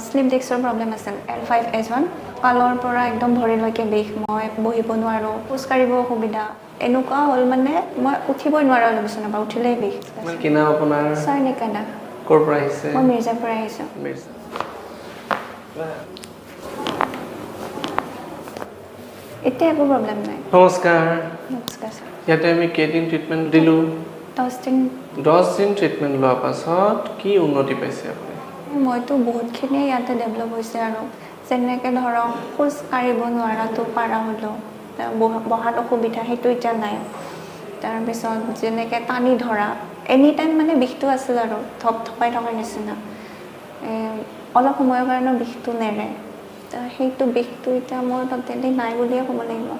slip ডিস্কৰ problem আছিল L5S1 কালৰ পৰা একদম ভৰিলৈকে বিষ মই বহিব নোৱাৰো খোজ কাঢ়িব অসুবিধা এনেকুৱা হ'ল মানে মই উঠিবই নোৱাৰা হ'লো বিছনাৰ পৰা উঠিলেই বিষ মানে কি নাম আপোনাৰ Sciatica ক'ৰ পৰা আহিছে মই মিৰ্জাৰ পৰা আহিছো মিৰ্জা এতিয়া একো প্ৰব্লেম নাই নমস্কাৰ নমস্কাৰ স্যাৰ ইয়াতে আমি কেইদিন ট্ৰিটমেণ্ট দিলোঁ 10 দিন ট্ৰিটমেণ্ট লোৱাৰ পাছত কি উন্নতি পাইছে আপুনি মইতো বহুতখিনি ইয়াতে ডেভেলপ হৈছে আৰু যেনেকৈ ধৰক খোজ কাঢ়িব নোৱাৰাটো পাৰা হ'লোঁ বহাত অসুবিধা সেইটো এতিয়া নাই তাৰপিছত যেনেকৈ টানি ধৰা এনি টাইম মানে বিষটো আছিল আৰু থপাই থকাৰ নিচিনা অলপ সময়ৰ কাৰণে বিষটো নেৰে সেইটো বিষটো এতিয়া মোৰ ট'টেলি নাই বুলিয়ে ক'ব লাগিব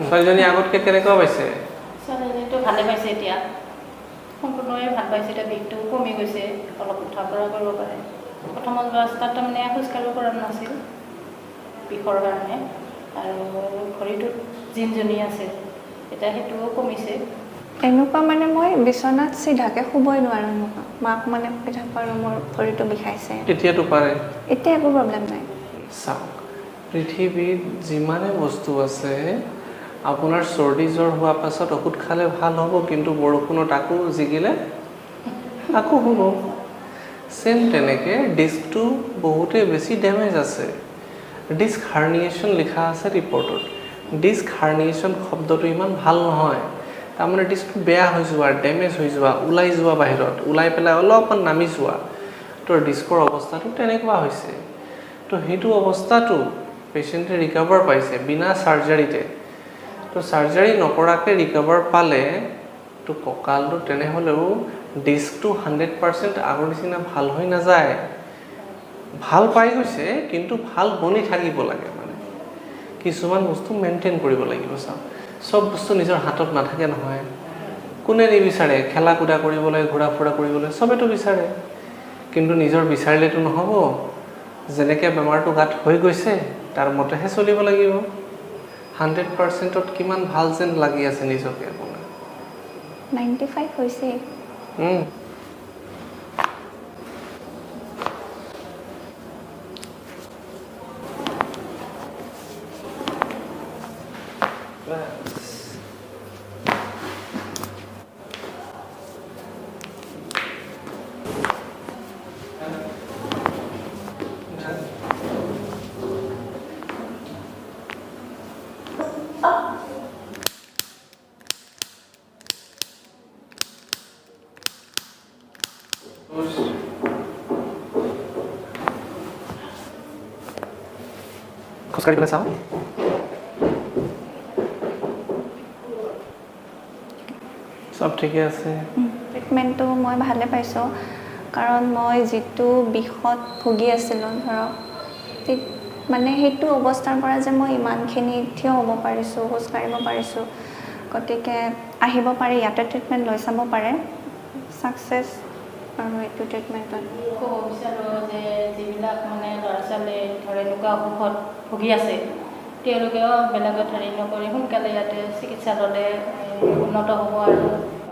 ছোৱালীজনী আগতকৈ কেনেকুৱা পাইছে ছোৱালীজনীটো ভালে পাইছে এতিয়া সম্পূৰ্ণভাৱে ভাল পাইছে এতিয়া বিষটো কমি গৈছে অলপ উঠা পৰা কৰিব পাৰে প্ৰথম অৱস্থাত তাৰমানে খোজ কাঢ়িব পৰা নাছিল বিষৰ কাৰণে আৰু ভৰিটোত জিনজনি আছে এতিয়া সেইটোও কমিছে এনেকুৱা মানে মই বিচনাত চিধাকৈ শুবই নোৱাৰোঁ এনেকুৱা মাক মানে কৈ থাকোঁ আৰু মোৰ ভৰিটো বিষাইছে এতিয়াতো পাৰে এতিয়া একো প্ৰব্লেম নাই চাওক পৃথিৱীত যিমানে বস্তু আছে আপোনাৰ চৰ্দি জ্বৰ হোৱাৰ পাছত ঔষধ খালে ভাল হ'ব কিন্তু বৰষুণত আকৌ জিকিলে আকৌ হ'ব চেম তেনেকৈ ডিস্কটো বহুতেই বেছি ডেমেজ আছে ডিস্ক হাৰ্নিয়েশ্যন লিখা আছে ৰিপৰ্টত ডিস্ক হাৰ্নিয়েশ্যন শব্দটো ইমান ভাল নহয় তাৰমানে ডিস্কটো বেয়া হৈ যোৱা ডেমেজ হৈ যোৱা ওলাই যোৱা বাহিৰত ওলাই পেলাই অলপমান নামি যোৱা তোৰ ডিস্কৰ অৱস্থাটো তেনেকুৱা হৈছে তো সেইটো অৱস্থাটো পেচেণ্টে ৰিকভাৰ পাইছে বিনা চাৰ্জাৰীতে তো চাৰ্জাৰী নকৰাকৈ ৰিকভাৰ পালে তো কঁকালটো তেনেহ'লেও ডিস্কটো 100% আগৰ নিচিনা ভাল হৈ নাযায় ভাল পাই গৈছে কিন্তু ভাল বনি থাকিব লাগে মানে কিছুমান বস্তু মেইনটেইন কৰিব লাগিব চাওক সব বস্তু নিজৰ হাতত নাথাকে নহয় কোনে নিবিচাৰে খেলা কুদা কৰিবলৈ ঘূৰা ফুৰা কৰিবলৈ চবেতো বিচাৰে কিন্তু নিজৰ বিচাৰিলেতো নহ'ব যেনেকৈ বেমাৰটো গাত হৈ গৈছে তাৰ মতেহে চলিব লাগিব 100%ত কিমান ভাল যেন লাগি আছে নিজকে আপোনাৰ 95 হৈছে খোজকাঢ়ি পেলাই চাওঁ চব ঠিকে আছে ট্ৰিটমেণ্টটো মই ভালে পাইছোঁ কাৰণ মই যিটো বিষত ভুগি আছিলোঁ ধৰক মানে সেইটো অৱস্থাৰ পৰা যে মই ইমানখিনি থিয় হ'ব পাৰিছোঁ খোজ কাঢ়িব পাৰিছোঁ গতিকে আহিব পাৰি ইয়াতে ট্ৰিটমেণ্ট লৈ চাব পাৰে ছাকচেছ আৰু এইটো ট্ৰিটমেণ্টত ক'ব বিচাৰোঁ যে যিবিলাক মানে ল'ৰা ছোৱালীয়ে ধৰ এনেকুৱা অসুখত ভুগি আছে তেওঁলোকেও বেলেগত হেৰি নকৰি সোনকালে ইয়াতে চিকিৎসা ল'লে উন্নত হ'ব আৰু